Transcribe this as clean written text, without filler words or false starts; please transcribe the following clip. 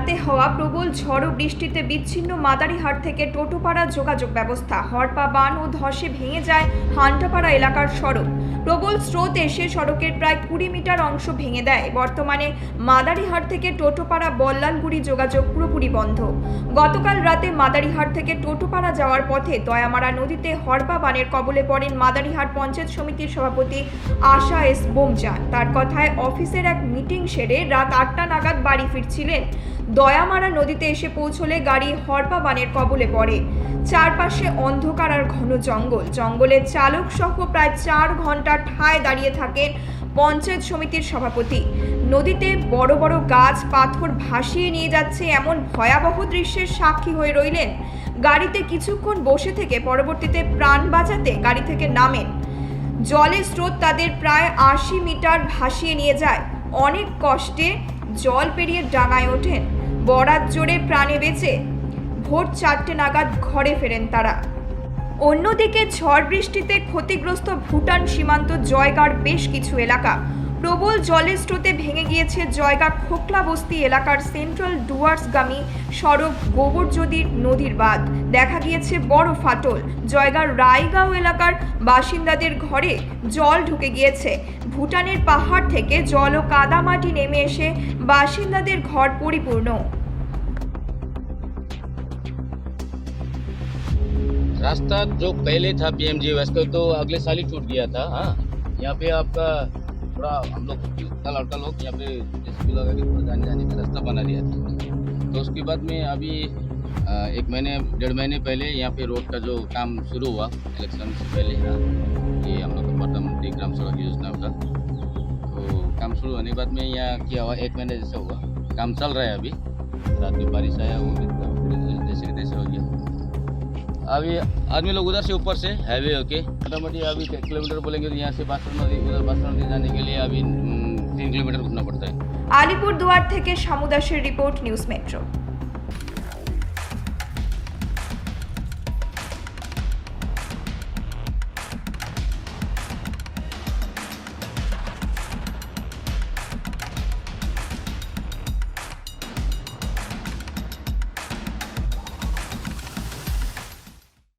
রাতে হওয়া প্রবল ঝড় ও বৃষ্টিতে বিচ্ছিন্ন মাদারিহাট থেকে টোটোপাড়া যোগাযোগ ব্যবস্থা, হরপা বান ও ধসে ভেঙে যায় হান্টাপাড়া এলাকার সড়ক। প্রবল স্রোত এসে সড়কের প্রায় 20 মিটার অংশ ভেঙে দেয়। বর্তমানে মাদারিহাট থেকে টোটোপাড়া বল্লালগুড়ি যোগাযোগ পুরোপুরি বন্ধ। গতকাল রাতে মাদারিহাট থেকে টোটোপাড়া যাওয়ার পথে দয়ামারা নদীতে হরপা বানের কবলে পড়েন মাদারিহাট পঞ্চায়েত সমিতির সভাপতি আশা এস বোমজান। তার কথায় অফিসের এক মিটিং সেরে রাত 8টা নাগাদ বাড়ি ফিরছিলেন। দয়ামারা নদীতে এসে পৌঁছলে গাড়ি হরপা বানের কবলে পড়ে। চারপাশে অন্ধকার আর ঘন জঙ্গল। জঙ্গলের চালক সহ প্রায় 4 ঘন্টা ঠায় দাঁড়িয়ে থাকেন পঞ্চায়েত সমিতির সভাপতি। নদীতে বড় বড় গাছ পাথর ভাসিয়ে নিয়ে যাচ্ছে এমন ভয়াবহ দৃশ্যের সাক্ষী হয়ে রইলেন। গাড়িতে কিছুক্ষণ বসে থেকে পরবর্তীতে প্রাণ বাঁচাতে গাড়ি থেকে নামেন। জলের স্রোত তাদের প্রায় 80 মিটার ভাসিয়ে নিয়ে যায়। অনেক কষ্টে জল পেরিয়ে ডাঙায় ওঠেন। বরাত জোরে প্রাণে বেঁচে ভোর 4টে নাগাদ ঘরে ফেরেন তারা। অন্যদিকে ঝড় বৃষ্টিতে ক্ষতিগ্রস্ত ভুটান সীমান্ত জয়গার বেশ কিছু এলাকা। প্রবল জলের স্রোতে ভেঙে গিয়েছে জয়গা খোকলা বস্তি এলাকার সেন্ট্রাল ডুয়ার্সগামী সড়ক গোবরজদি নদীর বাঁধ। দেখা গিয়েছে বড় ফাটল। জয়গার রায়গাঁও এলাকার বাসিন্দাদের ঘরে জল ঢুকে গিয়েছে। ভুটানের পাহাড় থেকে জল ও কাদামাটি নেমে এসে বাসিন্দাদের ঘর পরিপূর্ণ। रास्ता जो पहले था पीएमजी उसका तो अगले साल ही टूट गया था। हाँ, यहाँ पे आपका थोड़ा हम लोग लड़का लोग यहाँ पे जेसीबी लगा के थोड़ा जाने का रास्ता बना दिया था। तो उसके बाद में अभी 1 महीने पहले यहाँ पे रोड का जो काम शुरू हुआ इलेक्शन से पहले। हाँ, ये हम लोग का प्रधानमंत्री ग्राम सड़क योजना का तो काम शुरू होने के बाद में यहाँ किया हुआ 1 महीने जैसा हुआ। काम चल रहा है अभी। रात में बारिश आया वो जैसे तैसे हो गया। अभी आदमी लोग उधर से ऊपर से हाईवे होके मोटामोटी अभी 1 किलोमीटर बोलेंगे तो यहाँ से बासर नदी उधर बासर नदी जाने के लिए अभी 3 किलोमीटर घूमना पड़ता है। আলিপুরদুয়ার থেকে শামু দাসের রিপোর্ট, নিউজ মেট্রো।